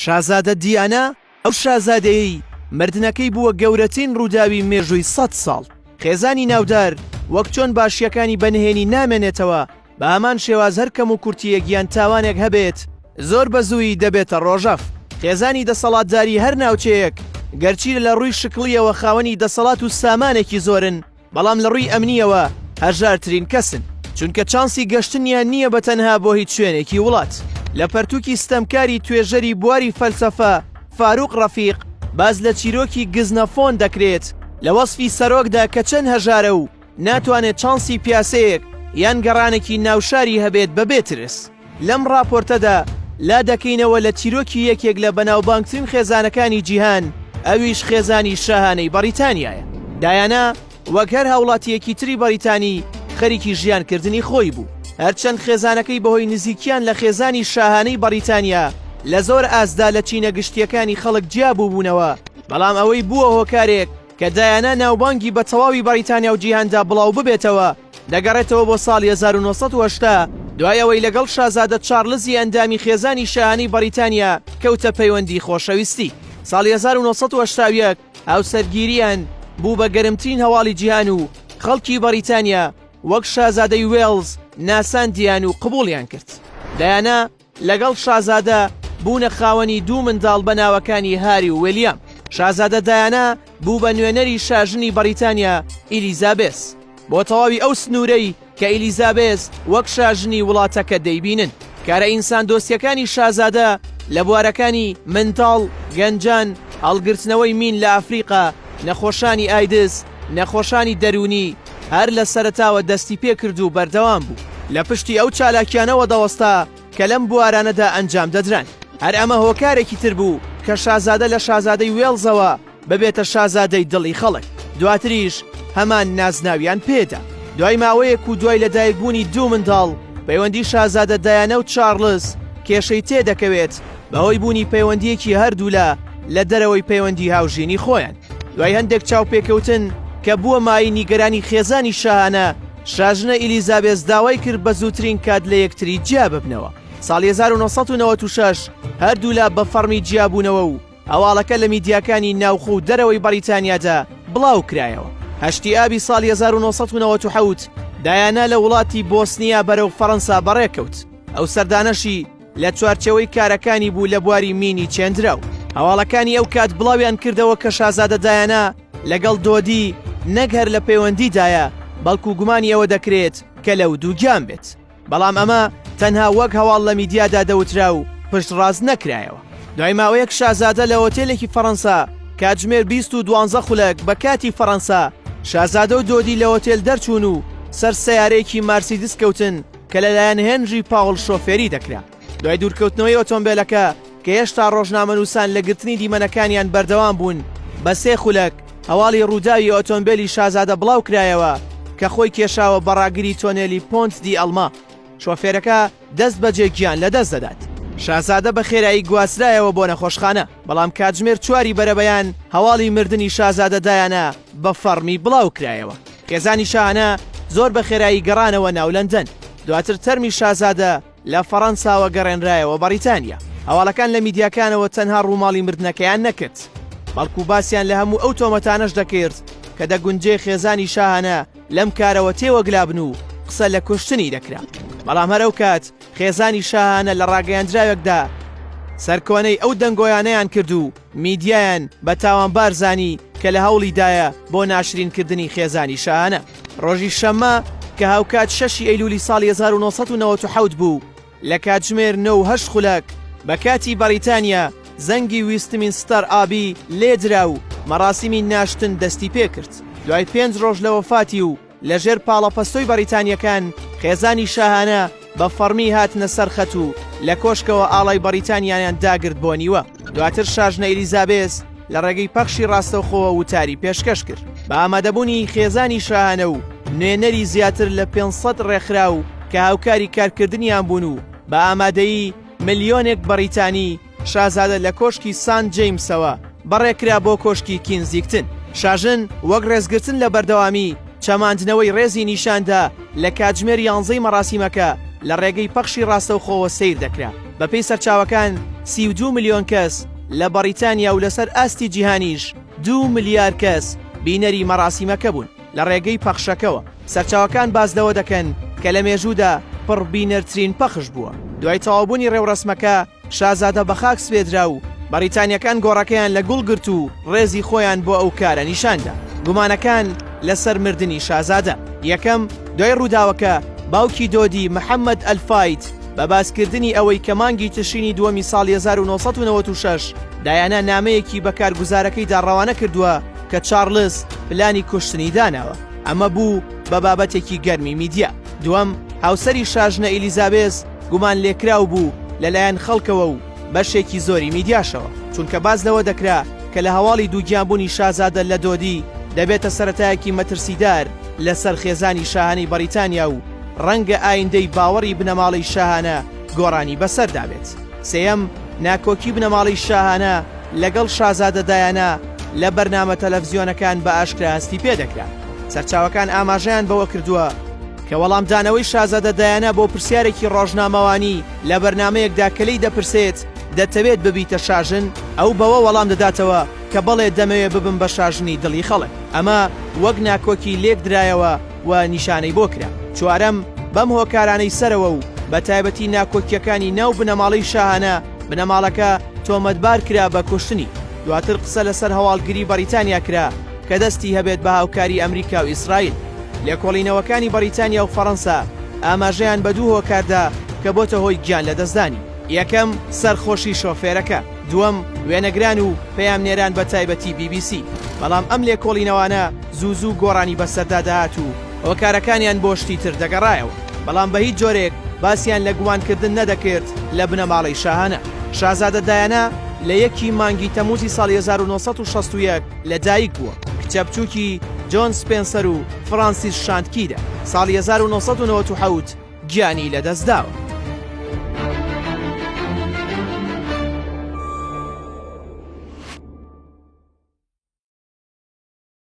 شازادە دیانە ئەو شازادەیەی مردنەکەی بووە گەورەترین ڕووداوی مێژووی 100 ساڵ. خێزانی ناودار وەک چۆن باشیەکانی بەنهێنی نامێنێتەوە، بە هەمان شێواز هەر کەم و کورتیەک یان تاوانێک هەبێت زۆر بەزووی دەبێتە ڕۆژەف. خێزانی دەسەڵاتداری هەر ناوچەیەک گەرچی لە ڕووی شکڵیەوە خاوەنی دەسەڵات و سامانێکی زۆرن، بەڵام لە ڕووی ئەمنیەوە هەژارترین کەسن، چونکە چانسی گەشتنیان نییە بە تەنها بۆ هیچ شوێنێکی وڵات. لە پەرتووکی ستەمکاری توێژەری بواری فەلسەفە فاروق ڕەفیق باز لە چیرۆکی گزنەفۆن دەکرێت لە وەسفی سەرۆکدا کە چەند هەژارە و ناتوانێت چانسی پیاسەیەک یان گەڕانێکی ناوشاری هەبێت بەبێ ترس. لەم راپۆرتەدا لا دەکەینەوە لە چیرۆکی یەکێک لە بەناوبانگترین خێزانەکانی جیهان، ئەویش خێزانی شاهانەی بەریتانیایە. دایانا وەک هەر هاوڵاتیەکی تری بەریتانی خەریکی ژیانکردنی خۆی بوو، هەرچەند خێزانەکەی بەهۆی نزیکیان لە خێزانی شاهانەی بەریتانیا لە زۆر ئاسدا لە چینە گشتیەکانی خەڵک جیابوو بوونەوە، بەڵام ئەوەی بووە هۆکارێک کە دایانا ناوبانگی بە تەواوی بەریتانیا و جیهاندا بڵاو ببێتەوە دەگەڕێتەوە بۆ ساڵی 1970 دوای ئەوەی لەگەڵ شازادە چارلزی ئەندامی خێزانی شاهانەی بەریتانیا کەوتە پەیوەندی خۆشەویستی. ساڵی 1970 هاوسەرگیریان بوو بە گەرمترین هەواڵی جیهان و خەڵکی بەریتانیا وەک شازادەی وێڵز ناساندیان و قبوڵیان کرد. دایانا لەگەڵ شازادە بوونە خاوەنی دوو منداڵ بە ناوەکانی هاری و ویلیام. شازادە دایانا بوو بە نوێنەری شاژنی بەریتانیا ئیلیزابێس، بۆ تەواوی ئەو سنوورەی کە ئیلیزابێس وەک شاژنی وڵاتەکە دەیبینن. کارە ئینسان دۆستیەکانی شازادە لە بوارەکانی منتاڵ، گەنجان، هەڵگرتنەوەی مین لە ئەفریقا، نەخۆشانی ئایدز، نەخۆشانی دەرونی هەر لە سەرەتاوە دەستی پێ کرد و بەردەوام بوو. لە پشتی ئەو چالاکیانەوە دەوەستا کە لەم بوارانەدا ئەنجام دەدران. هەر ئەمە هۆکارێکی تر بوو کە شازادە لە شازادەی وێڵزەوە ببێتە شازادەی دڵی خەڵک. دواتریش هەمان نازناویان پێدا. دوای ماوەیەک و دوای لەدایکبوونی دوو منداڵ، پەیوەندی شازادە دایانە و چارلز کێشەی تێدەکەوێت بەهۆی بوونی پەیوەندیەکی هەردوو لە دەرەوەی پەیوەندی هاوژینی خۆیان. دوای هەندێک چاوپێکەوتن کە بووە مای نیگەرانی خێزانی شاهانە، شاژنە ئیلیزابێس داوای کرد بە زووترین کات لە یەکتری جیا ببنەوە. ساڵی 1996 هەردوو لا بە فەرمی جیابوونەوە و هەواڵەکە لە میدیاکانی ناوخۆ و دەرەوەی بەریتانیادا بڵاو کرایەوە. هەشتی ئابی ساڵی 1997 دایانا لە وڵاتی بۆسنیا بەرەو فەڕەنسا بەڕێکەوت. ئەو سەردانەشی لە چوارچەوەی کارەکانی بوو لە بواری مینی چێندراو. هەواڵەکانی ئەو کات بڵاویان کردەوە کە شازادە دایانا لەگەڵ دۆدی نەک هەر لە پەیوەندیدایە، بەڵکو گومانی ئەوە دەکرێت کە لەو دووگیان بێت. بەڵام ئەمە تەنها وەک هەواڵ لە میدیادا دەوترا و پشت ڕاست نەکرایەوە. دوای ماوەیەک شازادە لە هۆتێلێکی فەڕەنسا کاتژمێر 22 خولەک بە کاتی فەڕەنسا، شازادە و دۆدی لە هۆتێل دەرچوون و سەر سەیارەیەکی مارسیدس کەوتن کە لەلایەن هێنری پاوڵ شۆفێری دەکرا. دوای دوورکەوتنەوەی ئۆتۆمبیلەکە کە هێشتا ڕۆژنامەنووسان لە گرتنی دیمەنەکانیان بەردەوام بوون، بە 3 خولەک هەواڵی ڕووداوی ئۆتۆمبیلی شازادە بڵاو کرایەوە کە خۆی کێشاوە بەڕاگری تۆنێلی پۆنت دی ئەڵما. شۆفێرەکە دەست بەجێ گیان لەدەست دەدات. شازادە بە خێرایی گواسرایەوە بۆ نەخۆشخانە، بەڵام کاتژمێر 4 بەرەبەیان هەواڵی مردنی شازادە دایانا بە فەرمی بڵاو کرایەوە. خێزانی شاهانە زۆر بە خێرایی گەڕانەوە ناو لەندەن. دواتر تەرمی شازادە لە فەڕەنساوە گەڕێنرایەوە بەریتانیا. هەواڵەکان لە میدیاکانەوە تەنها ڕووماڵی مردنەکەیان نەکرد، بەڵکو باسییان لە هەموو ئەو تۆمەتانەش دەکرد کە دەگونجێ خێزانی شاهانە لەم کارەوە تێوەگلابن و قسە لە کوشتنی دەکرا. بەڵام هەرەو کات خێزانی شاهانە لە ڕاگەیاندراوێکدا سەرکۆنەی ئەو دەنگۆیانەیان کرد و میدیایان بە تاوانبار زانی کە لە هەوڵیدایە بۆ ناشرینکردنی خێزانی شاهانە. ڕۆژی شەممە کە هاوکات 6 ئەیلولی ساڵی 1997 بوو، لە کاتژمێر 9 خولەک بە کاتی بەریتانیا زەنگی ویستمینستەر ئابی لێدرا و مەراسیمی ناشتن دەستی پێ کرد. دوای 5 ڕۆژ لە وەفاتی و لەژێر پاڵەپەستۆی بەریتانیەکان خێزانی شاهانە بە فەرمی هاتنە سەرخەت و لە کۆشکەوە ئاڵای بەریتانیایان داگرت بۆ نیوە. دواتر شاژنە ئیلیزابێس لە ڕێگەی پەخشی ڕاستەوخۆوە وتاری پێشکەش کرد بە ئامادەبوونی خێزانی شاهانە و نوێنەری زیاتر لە 500 ڕێکخرا و کە هاوکاری کارکردنیان بوون و بە ئامادەیی ملیۆنێک بەریتانی شازادە لە کۆشکی سان جەیمسەوە بەڕێکرا بۆ کۆشکی کینزیکتن. شاژن وەک ڕێزگرتن لە بەردەوامی چەماندنەوەی ڕێزی نیشاندا لە کاتژمێر 11 مەراسیمەکە لە ڕێگەی پەخشی ڕاستەوخۆوە سیر دەکرا. بەپێی سەرچاوەکان 32 ملیۆن کەس لە بەریتانیا و لەسەر ئاستی جیهانیش 2 ملیار کەس بینەری مەراسیمەکە بوون لە ڕێگەی پەخشەکەوە. سەرچاوەکان باز لەوە دەکەن کە لە مێژوودا پڕبینەرترین پەخش بووە. دوای تەواوبوونی ڕێوڕسمەکە شازادە بە خاک سوێدرا و بەریتانیەکان گۆڕەکەیان لە گوڵ گرت و ڕێزی خۆیان بۆ ئەو کارە نیشاندا. گومانەکان لەسەر مردنی شازادە. یەکەم دوای ڕووداوەکە باوکی دۆدی محەممەد ئەلفایت بە باسکردنی ئەوەی کە مانگی تشرینی دووەمی ساڵی 1996 دایانە نامەیەکی بە کارگوزارەکەیدا ڕەوانە کردووە کە چارلز پلانی کوشتنی داناوە. ئەمە بوو بە بابەتێکی گەرمی میدیا. دووەم هاوسەری شاژنە ئیلیزابێز گومان لێکراو بوو لەلایەن خەڵکەوە و بەشێکی زۆری میدیاشەوە، چونکە باز لەوە دەکرا کە لە هەواڵی دووگیانبوونی شازادە لە دۆدی دەبێتە سەرەتایەکی مەترسیدار لەسەر خێزانی شاهانەی بەریتانیا و ڕەنگە ئایندەی باوەڕی بنەماڵی شاهانە گۆڕانی بەسەردا بێت. سێەم ناکۆکی بنەماڵی شاهانە لەگەڵ شازادە دایانە لە بەرنامە تەلەڤیزیۆنەکان بە ئاشکرا هەستی پێدەکرا. سەرچاوەکان ئاماژەیان بەوە کردووە کە وەڵامدانەوەی شازادە دایانە بۆ پرسیارێکی ڕۆژنامەوانی لە بەرنامەیەکدا کەلەی دەپرسێت دەتەوێت ببیتە شاژن، ئەو بەوە وەڵام دەداتەوە کە بەڵێ دەمەوێت ببم بە شاژنی دڵی خەڵک. ئەمە وەک ناکۆکی لێک درایەوە و نیشانەی بۆ کرا. چوارەم بەم هۆکارانەی سەرەوە و بە تایبەتی ناکۆکیەکانی ناو بنەماڵەی شاهانە بنەماڵەکە تۆمەتبار کرا بە کوشتنی. دواتر قسە لەسەر هەواڵگری بەریتانیا کرا کە دەستی هەبێت بە هاوکاری ئەمریکا و ئیسرائیل. لێکۆڵینەوەکانی بەریتانیا و فەڕەنسا ئاماژەیان بە دوو هۆکاردا کە بۆتە هۆی گیان لەدەستدانی. یەکەم سەرخۆشی شۆفێرەکە، دووەم وێنەگران و پەیامنێران بە تایبەتی BBC. بەڵام ئەم لێکۆڵینەوانە زوو گۆڕانی بەسەردا داهات و هۆکارەکانیان بۆ شتی تر دەگەڕایەوە، بەڵام بە هیچ جۆرێک باسییان لە گومانکردن نەدەکرد لە بنەماڵی شاهانە. شازادە دایانە لە 1 مانگی تەموزی ساڵی 1961 لەدایک بووە. کچە بچووکی جۆن سپێنسەر و فرانسیس شانتکیدا ساڵی 1997 گیانی لەدەستداوە.